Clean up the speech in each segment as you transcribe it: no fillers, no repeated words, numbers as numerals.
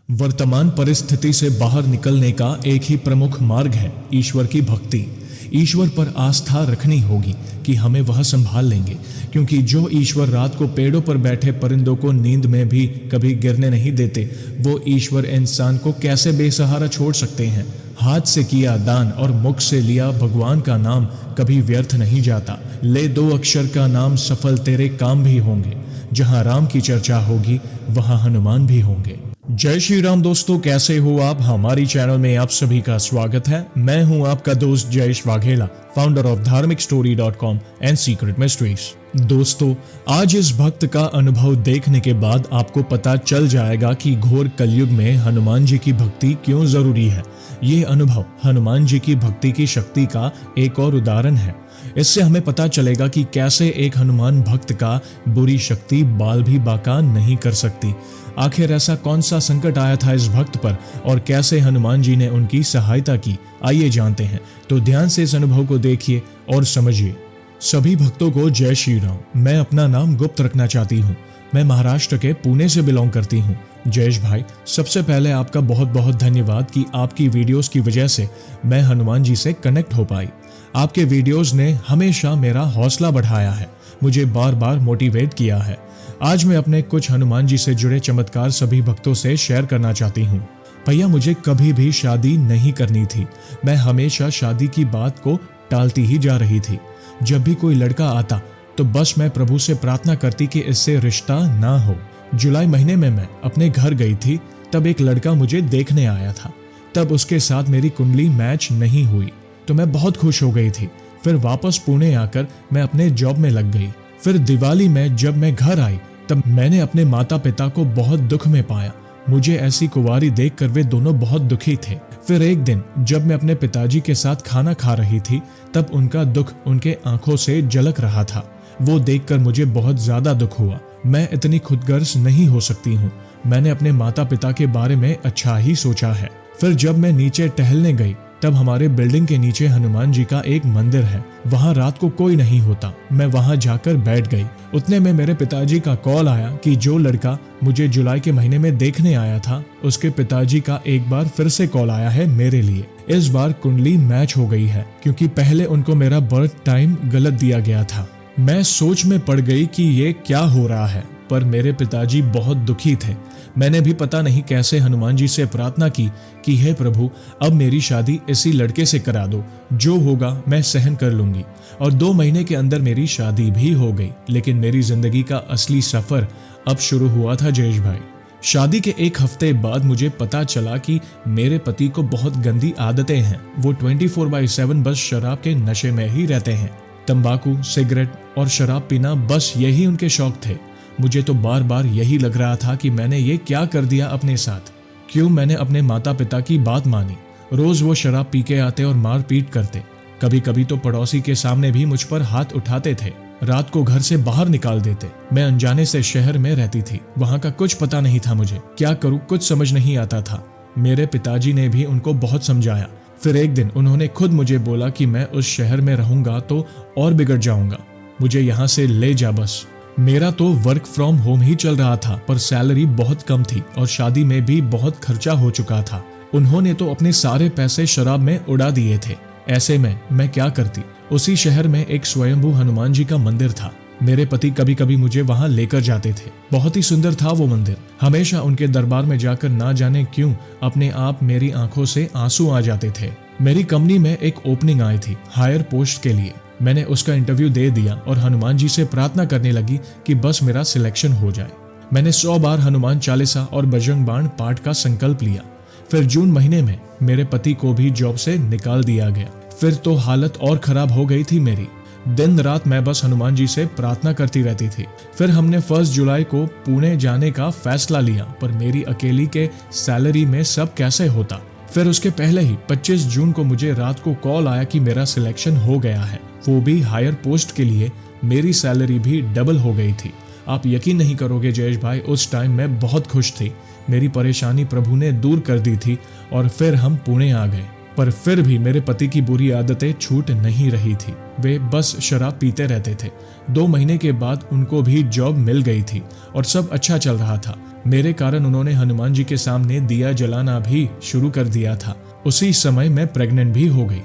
वर्तमान परिस्थिति से बाहर निकलने का एक ही प्रमुख मार्ग है ईश्वर की भक्ति। ईश्वर पर आस्था रखनी होगी कि हमें वह संभाल लेंगे, क्योंकि जो ईश्वर रात को पेड़ों पर बैठे परिंदों को नींद में भी कभी गिरने नहीं देते, वो ईश्वर इंसान को कैसे बेसहारा छोड़ सकते हैं। हाथ से किया दान और मुख से लिया भगवान का नाम कभी व्यर्थ नहीं जाता। ले 2 अक्षर का नाम, सफल तेरे काम भी होंगे। जहां राम की चर्चा होगी वहां हनुमान भी होंगे। जय श्री राम दोस्तों, कैसे हो आप। हमारी चैनल में आप सभी का स्वागत है। मैं हूं आपका दोस्त Jayesh Vaghela, founder of dharmikstory.com and secret mysteries. दोस्तों, आज इस भक्त का अनुभव देखने के बाद आपको पता चल जाएगा कि घोर कलयुग में हनुमान जी की भक्ति क्यों जरूरी है। ये अनुभव हनुमान जी की भक्ति की शक्ति का एक और उदाहरण है। इससे हमें पता चलेगा कि कैसे एक हनुमान भक्त का बुरी शक्ति बाल भी बाका नहीं कर सकती। आखिर ऐसा कौन सा संकट आया था इस भक्त पर और कैसे हनुमान जी ने उनकी सहायता की, आइए जानते हैं। तो ध्यान से इस अनुभव को देखिए और समझिए। सभी भक्तों को जय श्री राम। मैं अपना नाम गुप्त रखना चाहती हूँ। मैं महाराष्ट्र के पुणे से बिलोंग करती हूँ। जयेश भाई, सबसे पहले आपका बहुत बहुत धन्यवाद कि आपकी वीडियोस की वजह से मैं हनुमान जी से कनेक्ट हो पाई। आपके वीडियोस ने हमेशा मेरा हौसला बढ़ाया है, मुझे बार बार मोटिवेट किया है। आज मैं अपने कुछ हनुमान जी से जुड़े चमत्कार सभी भक्तों से शेयर करना चाहती हूँ। भैया, मुझे कभी भी शादी नहीं करनी थी। मैं हमेशा शादी की बात को टालती ही जा रही थी। जब भी कोई लड़का आता तो बस मैं प्रभु से प्रार्थना करती कि इससे रिश्ता ना हो। जुलाई महीने में मैं अपने घर गई थी, तब एक लड़का मुझे देखने आया था। तब उसके साथ मेरी कुंडली मैच नहीं हुई तो मैं बहुत खुश हो गई थी। फिर वापस पुणे आकर मैं अपने जॉब में लग गई। फिर दिवाली में जब मैं घर आई तब मैंने अपने माता पिता को बहुत दुख में पाया। मुझे ऐसी कुंवारी देखकर वे दोनों बहुत दुखी थे। फिर एक दिन जब मैं अपने पिताजी के साथ खाना खा रही थी तब उनका दुख उनके आंखों से झलक रहा था। वो देखकर मुझे बहुत ज्यादा दुख हुआ। मैं इतनी खुदगर्ज नहीं हो सकती हूँ। मैंने अपने माता पिता के बारे में अच्छा ही सोचा है। फिर जब मैं नीचे टहलने गई तब हमारे बिल्डिंग के नीचे हनुमान जी का एक मंदिर है। वहां रात को कोई नहीं होता। मैं वहां जाकर बैठ गई। उतने में मेरे पिताजी का कॉल आया कि जो लड़का मुझे जुलाई के महीने में देखने आया था, उसके पिताजी का एक बार फिर से कॉल आया है मेरे लिए। इस बार कुंडली मैच हो गई है, क्योंकि पहले उनको मेरा बर्थ टाइम गलत दिया गया था। मैं सोच में पड़ गई कि ये क्या हो रहा है, पर मेरे पिताजी बहुत दुखी थे। मैंने भी पता नहीं कैसे हनुमान जी से प्रार्थना की कि हे प्रभु, अब मेरी शादी इसी लड़के से करा दो, जो होगा मैं सहन कर लूंगी। और 2 महीने के अंदर मेरी शादी भी हो गई। लेकिन मेरी जिंदगी का असली सफर अब शुरू हुआ था जयेश भाई। शादी के 1 हफ्ते बाद मुझे पता चला कि मेरे पति को बहुत गंदी आदतें हैं। वो 24/7 बस शराब के नशे में ही रहते हैं। तंबाकू, सिगरेट और शराब पीना, बस यही उनके शौक थे। मुझे तो बार बार यही लग रहा था कि मैंने ये क्या कर दिया अपने साथ। क्यों मैंने अपने माता पिता की बात मानी। रोज वो शराब पी के आते और मार पीट करते। कभी कभी तो पड़ोसी के सामने भी मुझ पर हाथ उठाते थे। रात को घर से बाहर निकाल देते। मैं अनजाने से शहर में रहती थी। वहां का कुछ पता नहीं था मुझे। क्या करूं, कुछ समझ नहीं आता था। मेरे पिताजी ने भी उनको बहुत समझाया। फिर एक दिन उन्होंने खुद मुझे बोला कि मैं उस शहर में रहूंगा तो और बिगड़ जाऊंगा, मुझे यहाँ से ले जा बस। मेरा तो वर्क फ्रॉम होम ही चल रहा था, पर सैलरी बहुत कम थी और शादी में भी बहुत खर्चा हो चुका था। उन्होंने तो अपने सारे पैसे शराब में उड़ा दिए थे। ऐसे में मैं क्या करती। उसी शहर में एक स्वयंभू हनुमान जी का मंदिर था। मेरे पति कभी कभी मुझे वहां लेकर जाते थे। बहुत ही सुंदर था वो मंदिर। हमेशा उनके दरबार में जाकर ना जाने क्यों अपने आप मेरी आंखों से आंसू आ जाते थे। मेरी कंपनी में एक ओपनिंग आई थी हायर पोस्ट के लिए। मैंने उसका इंटरव्यू दे दिया और हनुमान जी से प्रार्थना करने लगी कि बस मेरा सिलेक्शन हो जाए। मैंने 100 बार हनुमान चालीसा और बजरंग बाण पाठ का संकल्प लिया। फिर जून महीने में मेरे पति को भी जॉब से निकाल दिया गया। फिर तो हालत और खराब हो गई थी मेरी। दिन रात मैं बस हनुमान जी से प्रार्थना करती रहती थी। फिर हमने 1 जुलाई को पुणे जाने का फैसला लिया, पर मेरी अकेली के सैलरी में सब कैसे होता। फिर उसके पहले ही 25 जून को मुझे रात को कॉल आया कि मेरा सिलेक्शन हो गया है, वो भी हायर पोस्ट के लिए। मेरी सैलरी भी डबल हो गई थी। आप यकीन नहीं करोगे जयेश भाई, उस टाइम मैं बहुत खुश थी। मेरी परेशानी प्रभु ने दूर कर दी थी और फिर हम पुणे आ गए। पर फिर भी मेरे पति की बुरी आदतें छूट नहीं रही थी। वे बस शराब पीते रहते थे। 2 महीने के बाद उनको भी जॉब मिल गई थी और सब अच्छा चल रहा था। मेरे कारण उन्होंने हनुमान जी के सामने दिया जलाना भी शुरू कर दिया था। उसी समय मैं प्रेग्नेंट भी हो गई।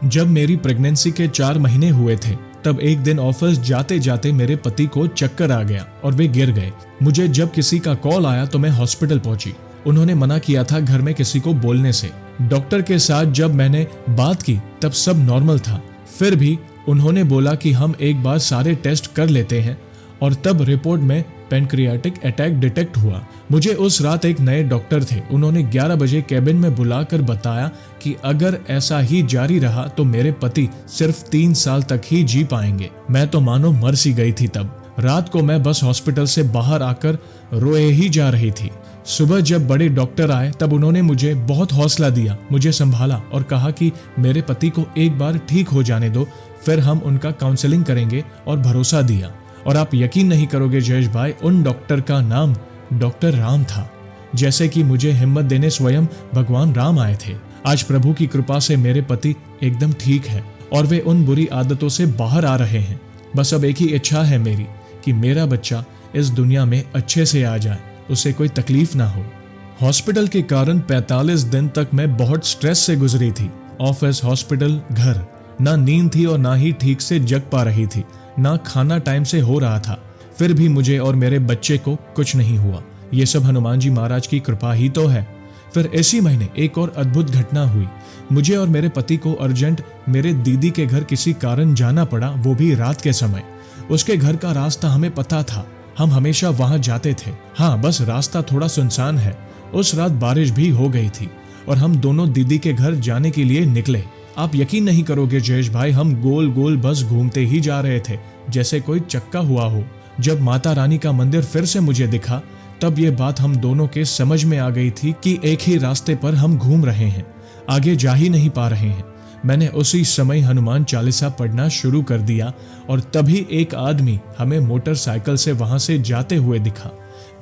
जब मेरी प्रेगनेंसी के 4 महीने हुए थे, तब एक दिन ऑफिस जाते जाते मेरे पति को चक्कर आ गया और वे गिर गए। मुझे जब किसी का कॉल आया तो मैं हॉस्पिटल पहुंची। उन्होंने मना किया था घर में किसी को बोलने से। डॉक्टर के साथ जब मैंने बात की तब सब नॉर्मल था। फिर भी उन्होंने बोला कि हम एक बार सारे टेस्ट कर लेते हैं, और तब रिपोर्ट में पैनक्रियाटिक अटैक डिटेक्ट हुआ। मुझे उस रात एक नए डॉक्टर थे, उन्होंने 11 बजे कैबिन में बुलाकर बताया कि अगर ऐसा ही जारी रहा तो मेरे पति सिर्फ 3 साल तक ही जी पाएंगे। मैं तो मानो मर सी गई थी। तब रात को मैं बस हॉस्पिटल से बाहर आकर रोए ही जा रही थी। सुबह जब बड़े डॉक्टर आए तब उन्होंने मुझे बहुत हौसला दिया, मुझे संभाला और कहा कि मेरे पति को एक बार ठीक हो जाने दो, फिर हम उनका काउंसलिंग करेंगे, और भरोसा दिया। और आप यकीन नहीं करोगे जयेश भाई, उन डॉक्टर का नाम डॉक्टर राम था। जैसे कि मुझे हिम्मत देने स्वयं भगवान राम आए थे। आज प्रभु की कृपा से मेरे पति एकदम ठीक है और वे उन बुरी आदतों से बाहर आ रहे हैं। बस अब एक ही इच्छा है मेरी कि मेरा बच्चा इस दुनिया में अच्छे से आ जाए, उसे कोई तकलीफ ना हो। हॉस्पिटल के कारण 45 दिन तक मैं बहुत स्ट्रेस से गुजरी थी। ऑफिस, हॉस्पिटल, घर, ना नींद थी और ना ही ठीक से जग पा रही थी, ना खाना टाइम से हो रहा था। फिर भी मुझे और मेरे बच्चे को कुछ नहीं हुआ। ये सब हनुमान जी महाराज की कृपा ही तो है। फिर इसी महीने एक और अद्भुत घटना हुई। मुझे और मेरे पति को अर्जेंट मेरे दीदी के घर किसी कारण जाना पड़ा, वो भी रात के समय। उसके घर का रास्ता हमें पता था, हम हमेशा वहां जाते थे। हाँ, बस रास्ता थोड़ा सुनसान है। उस रात बारिश भी हो गई थी और हम दोनों दीदी के घर जाने के लिए निकले। आप यकीन नहीं करोगे जयेश भाई, हम गोल गोल बस घूमते ही जा रहे थे जैसे कोई चक्का हुआ हो। जब माता रानी का मंदिर फिर से मुझे दिखा तब ये बात हम दोनों के समझ में आ गई थी कि एक ही रास्ते पर हम घूम रहे हैं, आगे जा ही नहीं पा रहे हैं। मैंने उसी समय हनुमान चालीसा पढ़ना शुरू कर दिया और तभी एक आदमी हमें मोटरसाइकिल से वहां से जाते हुए दिखा।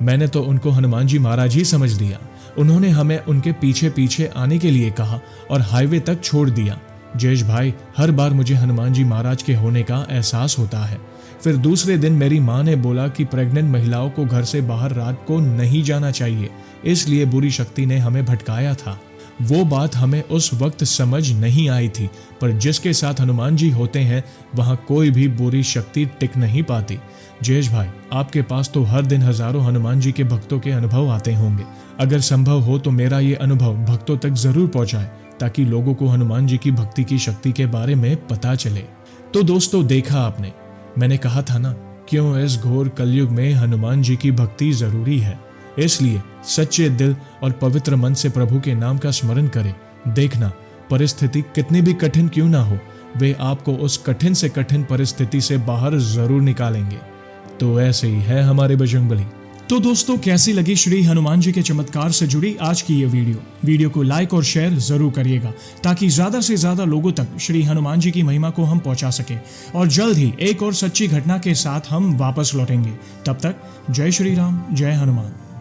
मैंने तो उनको हनुमान जी महाराज ही समझ लिया। उन्होंने हमें उनके पीछे पीछे आने के लिए कहा और हाईवे तक छोड़ दिया। जयेश भाई, हर बार मुझे हनुमान जी महाराज के होने का एहसास होता है। फिर दूसरे दिन मेरी माँ ने बोला कि प्रेग्नेंट महिलाओं को घर से बाहर रात को नहीं जाना चाहिए, इसलिए बुरी शक्ति ने हमें भटकाया था। वो बात हमें उस वक्त समझ नहीं आई थी, पर जिसके साथ हनुमान जी होते हैं वहां कोई भी बुरी शक्ति टिक नहीं पाती। जयेश भाई, आपके पास तो हर दिन हजारों हनुमान जी के भक्तों के अनुभव आते होंगे। अगर संभव हो तो मेरा ये अनुभव भक्तों तक जरूर पहुंचाए, ताकि लोगों को हनुमान जी की भक्ति की शक्ति के बारे में पता चले। तो दोस्तों, देखा आपने, मैंने कहा था ना, क्यों इस घोर कलयुग में हनुमान जी की भक्ति जरूरी है। इसलिए सच्चे दिल और पवित्र मन से प्रभु के नाम का स्मरण करें। देखना, परिस्थिति कितनी भी कठिन क्यों ना हो, वे आपको उस कठिन से कठिन परिस्थिति से बाहर जरूर निकालेंगे। तो ऐसे ही है हमारे बजरंगबली। तो दोस्तों, कैसी लगी श्री हनुमान जी के चमत्कार से जुड़ी आज की ये वीडियो को लाइक और शेयर जरूर करिएगा, ताकि ज्यादा से ज्यादा लोगों तक श्री हनुमान जी की महिमा को हम पहुंचा सके। और जल्द ही एक और सच्ची घटना के साथ हम वापस लौटेंगे। तब तक जय श्री राम, जय हनुमान।